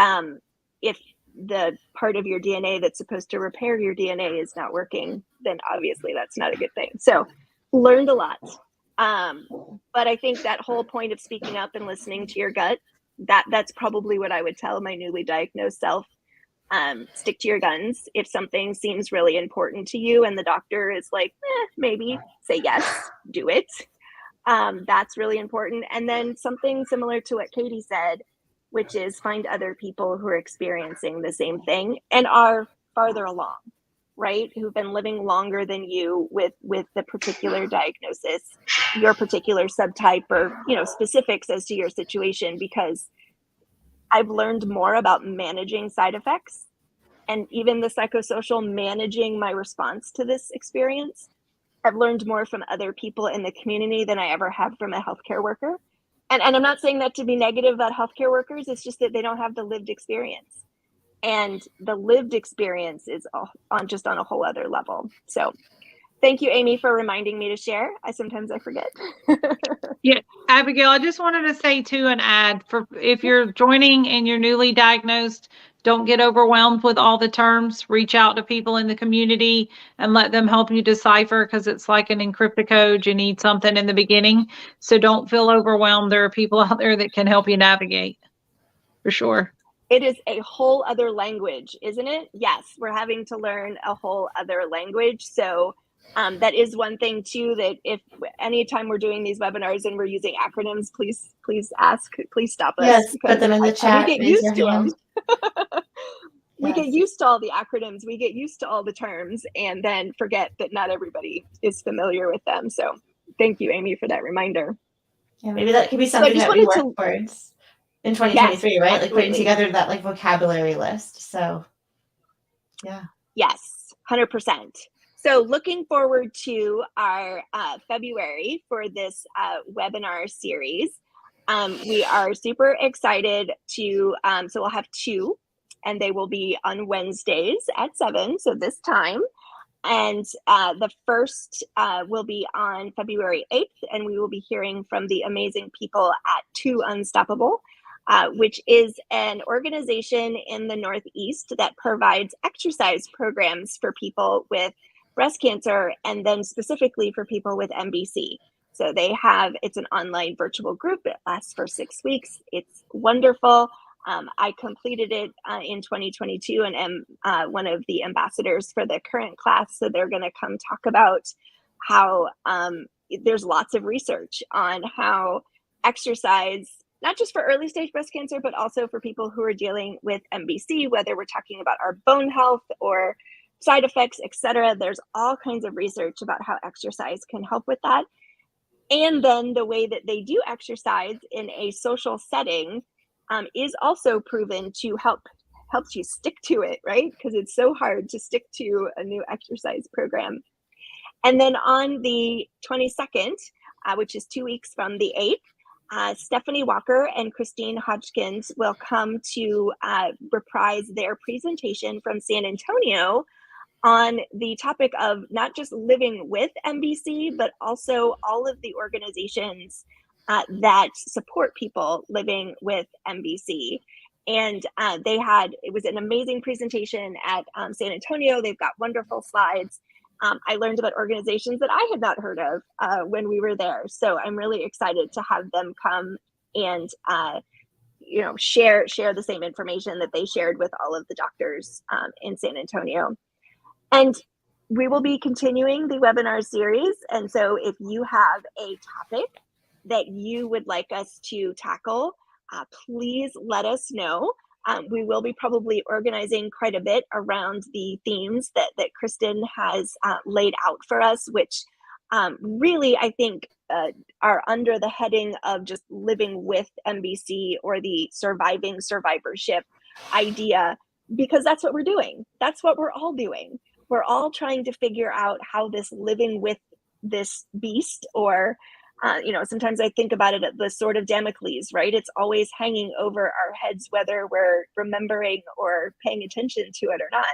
if the part of your DNA that's supposed to repair your DNA is not working, then obviously that's not a good thing. So learned a lot. But I think that whole point of speaking up and listening to your gut, that's probably what I would tell my newly diagnosed self. Stick to your guns. If something seems really important to you and the doctor is like, maybe, say yes, do it. That's really important. And then something similar to what Katie said, which is find other people who are experiencing the same thing and are farther along, right? Who've been living longer than you with the particular diagnosis, your particular subtype, or, you know, specifics as to your situation, because I've learned more about managing side effects and even the psychosocial managing my response to this experience. I've learned more from other people in the community than I ever have from a healthcare worker. And I'm not saying that to be negative about healthcare workers. It's just that they don't have the lived experience. And the lived experience is on a whole other level. So thank you, Amy, for reminding me to share. Sometimes I forget. Yeah, Abigail, I just wanted to say too, and add, for if you're joining and you're newly diagnosed, don't get overwhelmed with all the terms. Reach out to people in the community and let them help you decipher, because it's like an encrypted code. You need something in the beginning. So don't feel overwhelmed. There are people out there that can help you navigate, for sure. It is a whole other language, isn't it? Yes, we're having to learn a whole other language. So that is one thing too, that if anytime we're doing these webinars and we're using acronyms, please ask, please stop us. Yes, put them in the chat. We get used to them. We Yes. get used to all the acronyms, we get used to all the terms, and then forget that not everybody is familiar with them. So thank you, Amy, for that reminder. Yeah, maybe that could be something that we work towards in 2023, yes, right? Absolutely. Like putting together that like vocabulary list. So yeah. Yes, 100%. So looking forward to our February for this webinar series. We are super excited to, so we'll have 2, and they will be on Wednesdays at 7, so this time. And the first will be on February 8th, and we will be hearing from the amazing people at 2 Unstoppable, which is an organization in the Northeast that provides exercise programs for people with breast cancer, and then specifically for people with MBC. So it's an online virtual group. It lasts for 6 weeks. It's wonderful. I completed it in 2022 and am one of the ambassadors for the current class. So they're going to come talk about how there's lots of research on how exercise, not just for early stage breast cancer, but also for people who are dealing with MBC, whether we're talking about our bone health or side effects, etc. There's all kinds of research about how exercise can help with that. And then the way that they do exercise in a social setting is also proven to helps you stick to it, right? Because it's so hard to stick to a new exercise program. And then on the 22nd, which is 2 weeks from the 8th, Stephanie Walker and Christine Hodgkins will come to reprise their presentation from San Antonio on the topic of not just living with MBC, but also all of the organizations that support people living with MBC. And it was an amazing presentation at San Antonio. They've got wonderful slides. I learned about organizations that I had not heard of when we were there. So I'm really excited to have them come and share the same information that they shared with all of the doctors in San Antonio. And we will be continuing the webinar series. And so if you have a topic that you would like us to tackle, please let us know. We will be probably organizing quite a bit around the themes that Kristen has laid out for us, which really, I think, are under the heading of just living with MBC or the surviving survivorship idea, because that's what we're doing. That's what we're all doing. We're all trying to figure out how this living with this beast, or sometimes I think about it at the sword of Damocles, right? It's always hanging over our heads, whether we're remembering or paying attention to it or not.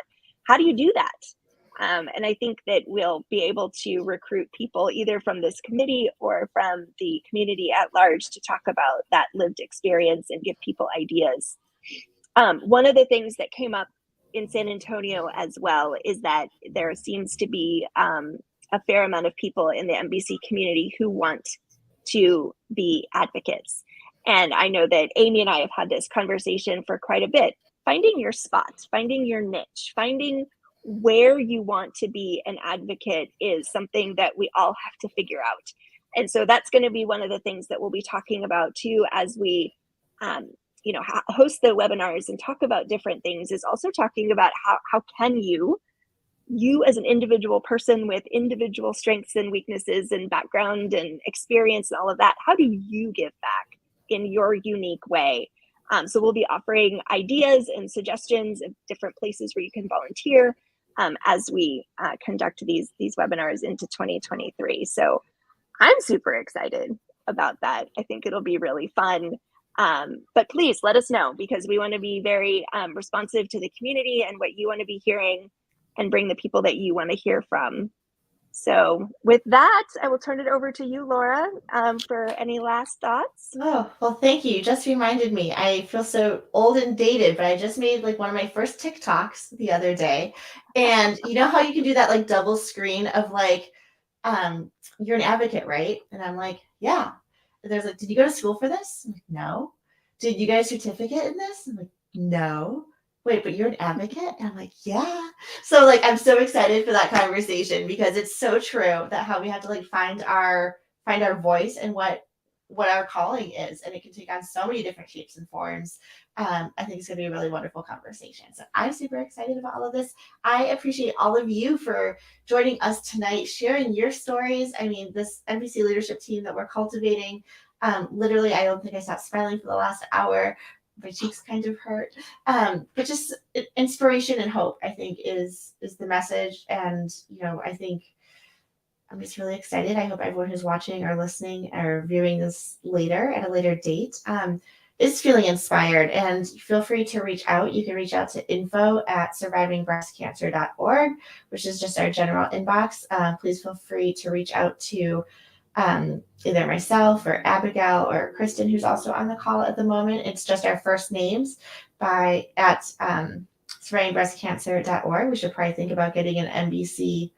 How do you do that? And I think that we'll be able to recruit people either from this committee or from the community at large to talk about that lived experience and give people ideas. One of the things that came up in San Antonio as well is that there seems to be a fair amount of people in the MBC community who want to be advocates. And I know that Amy and I have had this conversation for quite a bit. Finding your spot, finding your niche, finding where you want to be an advocate is something that we all have to figure out. And so that's going to be one of the things that we'll be talking about too as we host the webinars and talk about different things, is also talking about how can you as an individual person with individual strengths and weaknesses and background and experience and all of that, how do you give back in your unique way? So we'll be offering ideas and suggestions of different places where you can volunteer as we conduct these webinars into 2023. So I'm super excited about that. I think it'll be really fun. But please let us know, because we want to be very responsive to the community and what you want to be hearing, and bring the people that you want to hear from. So with that, I will turn it over to you, Laura, for any last thoughts. Oh, well, thank you. You just reminded me. I feel so old and dated, but I just made like one of my first TikToks the other day. And you know how you can do that like double screen of like, you're an advocate, right? And I'm like, yeah. And there's like, did you go to school for this? I'm like, no. Did you get a certificate in this? I'm like, no. Wait, but you're an advocate? And I'm like, yeah. So like, I'm so excited for that conversation, because it's so true that how we have to like find our voice and what our calling is. And it can take on so many different shapes and forms. I think it's going to be a really wonderful conversation. So I'm super excited about all of this. I appreciate all of you for joining us tonight, sharing your stories. I mean, this MBC leadership team that we're cultivating, literally, I don't think I stopped smiling for the last hour. My cheeks kind of hurt, but just inspiration and hope, I think, is the message. And I think I'm just really excited. I hope everyone who's watching or listening or viewing this later at a later date is feeling inspired. And feel free to reach out. You can reach out to info@survivingbreastcancer.org, which is just our general inbox. Please feel free to reach out to either myself or Abigail or Kristen, who's also on the call at the moment. It's just our first names at survivingbreastcancer.org. We should probably think about getting an MBC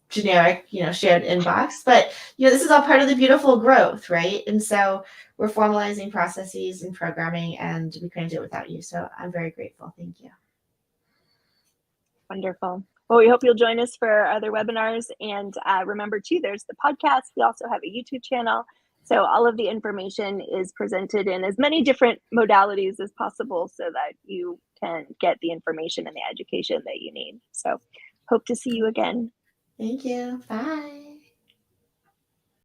generic, shared inbox. But this is all part of the beautiful growth, right? And so we're formalizing processes and programming, and we couldn't do it without you. So I'm very grateful. Thank you. Wonderful. Well, we hope you'll join us for our other webinars. And remember, too, there's the podcast. We also have a YouTube channel. So all of the information is presented in as many different modalities as possible so that you can get the information and the education that you need. So hope to see you again. Thank you. Bye.